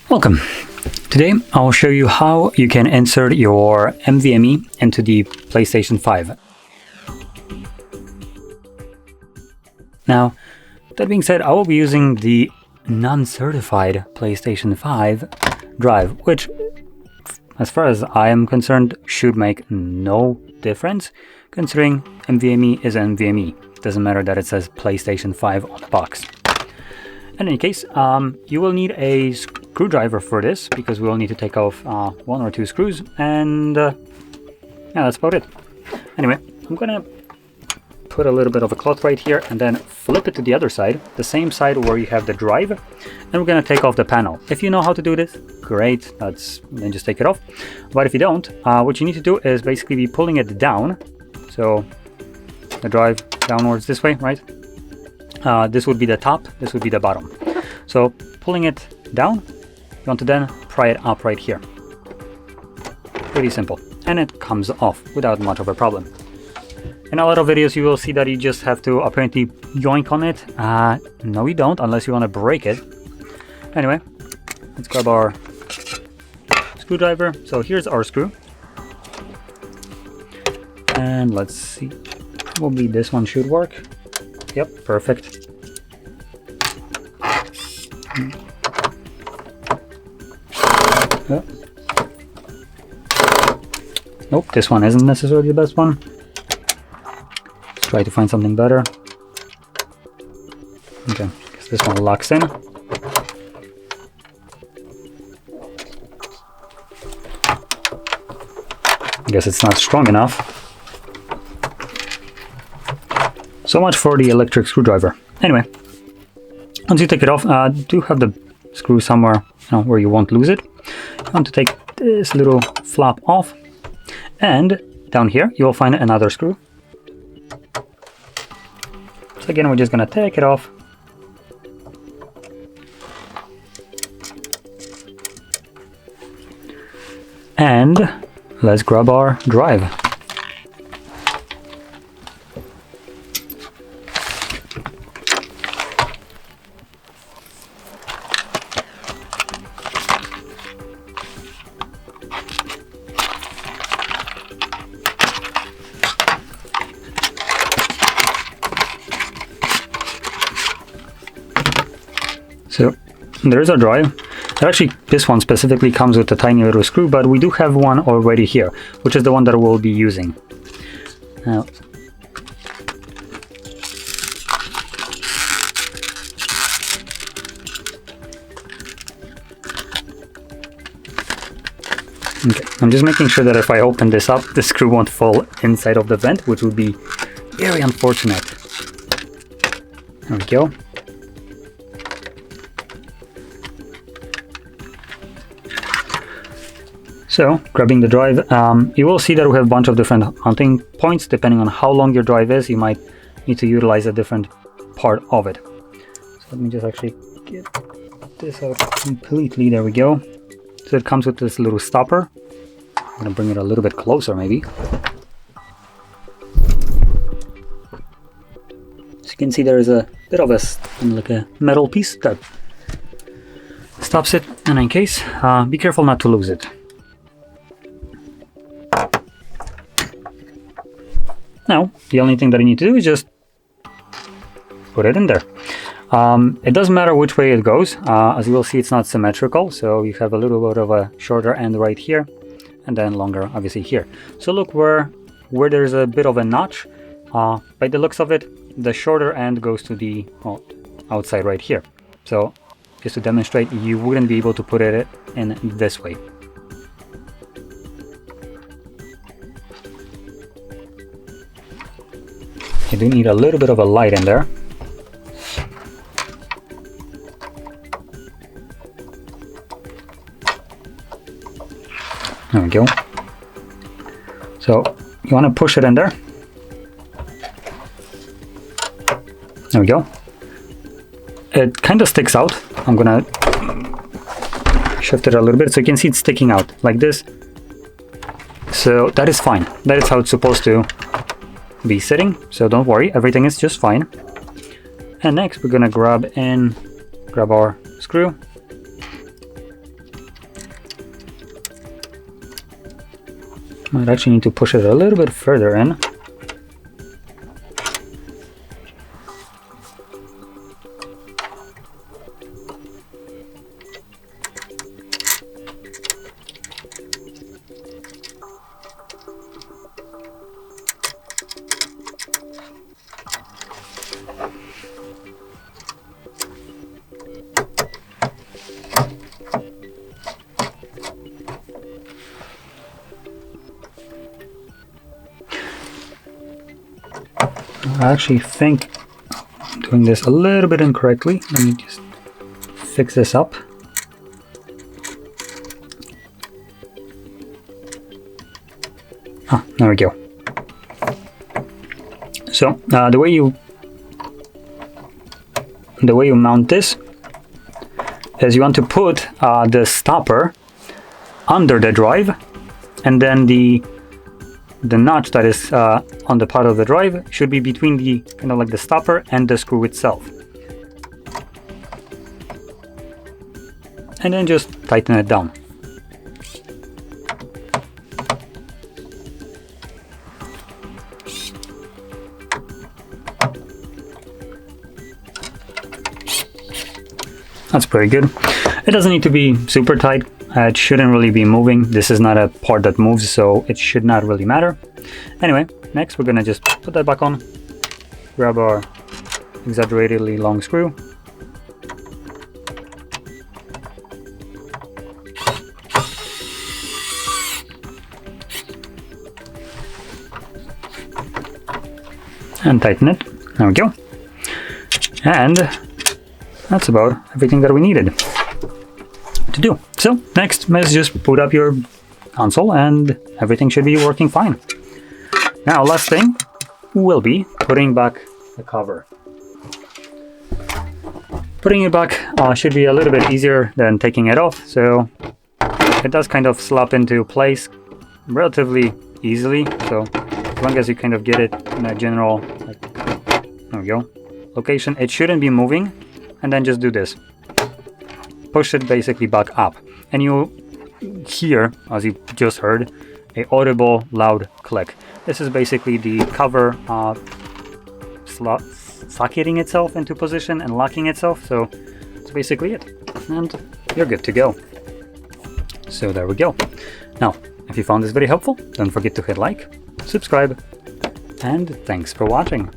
Welcome. Today I'll show you how you can insert your MVme into the PlayStation 5. Now, that being said, I will be using the non-certified PlayStation 5 drive, which, as far as I am concerned, should make no difference, considering MVme is NVMe. It doesn't matter that it says PlayStation 5 on the box. In any case, you will need a screwdriver for this, because we will need to take off one or two screws, and yeah, that's about it. Anyway, I'm gonna put a little bit of a cloth right here and then flip it to the other side, the same side where you have the drive, and we're gonna take off the panel. If you know how to do this, great, then just take it off. But if you don't, what you need to do is basically be pulling it down, so the drive downwards this way, right? This would be the top, this would be the bottom. So pulling it down, you want to then pry it up right here. Pretty simple. And it comes off without much of a problem. In a lot of videos you will see that you just have to apparently yoink on it. No you don't, unless you want to break it. Anyway, let's grab our screwdriver. So here's our screw. And let's see, probably this one should work. Yep, perfect. Oh. Nope, this one isn't necessarily the best one. Let's try to find something better. Okay, guess this one locks in. I guess it's not strong enough. So much for the electric screwdriver. Anyway, once you take it off, do have the screw somewhere where you won't lose it. You want to take this little flap off, and down here you will find another screw. So again, we're just gonna take it off. And let's grab our drive. So there's our drive. Actually, this one specifically comes with a tiny little screw, but we do have one already here, which is the one that we'll be using. Now, okay, I'm just making sure that if I open this up, the screw won't fall inside of the vent, which would be very unfortunate. There we go. So, grabbing the drive, you will see that we have a bunch of different mounting points. Depending on how long your drive is, you might need to utilize a different part of it. So let me just actually get this out completely. There we go. So it comes with this little stopper. I'm gonna bring it a little bit closer maybe. So you can see there is a bit of like a metal piece that stops it, and in case, be careful not to lose it. Now, the only thing that you need to do is just put it in there. It doesn't matter which way it goes. As you will see, it's not symmetrical, so you have a little bit of a shorter end right here, and then longer, obviously, here. So look where there's a bit of a notch. By the looks of it, the shorter end goes to the outside right here. So, just to demonstrate, you wouldn't be able to put it in this way. You do need a little bit of a light in there. There we go. So you want to push it in there. There we go. It kind of sticks out. I'm gonna shift it a little bit so you can see it's sticking out like this. So that is fine. That is how it's supposed to be sitting, so don't worry, everything is just fine. And next we're gonna grab our screw, Might actually need to push it a little bit further in. I actually think I'm doing this a little bit incorrectly. Let me just fix this up. Ah, there we go. So the way you mount this is you want to put the stopper under the drive, and then the notch that is on the part of the drive should be between the kind of like the stopper and the screw itself. And then just tighten it down. That's pretty good. It doesn't need to be super tight. It shouldn't really be moving. This is not a part that moves, so it should not really matter. Anyway, next we're gonna just put that back on, grab our exaggeratedly long screw, and tighten it. There we go. And that's about everything that we needed to do. So next, let's just boot up your console and everything should be working fine. Now, last thing will be putting back the cover. Putting it back should be a little bit easier than taking it off, so it does kind of slap into place relatively easily. So as long as you kind of get it in a general, like, there we go, location, it shouldn't be moving, and then just do this. Push it basically back up, and you hear, as you just heard, a audible loud click. This is basically the cover socketing itself into position and locking itself, so that's basically it, and you're good to go. So there we go. Now, if you found this video helpful, don't forget to hit like, subscribe, and thanks for watching.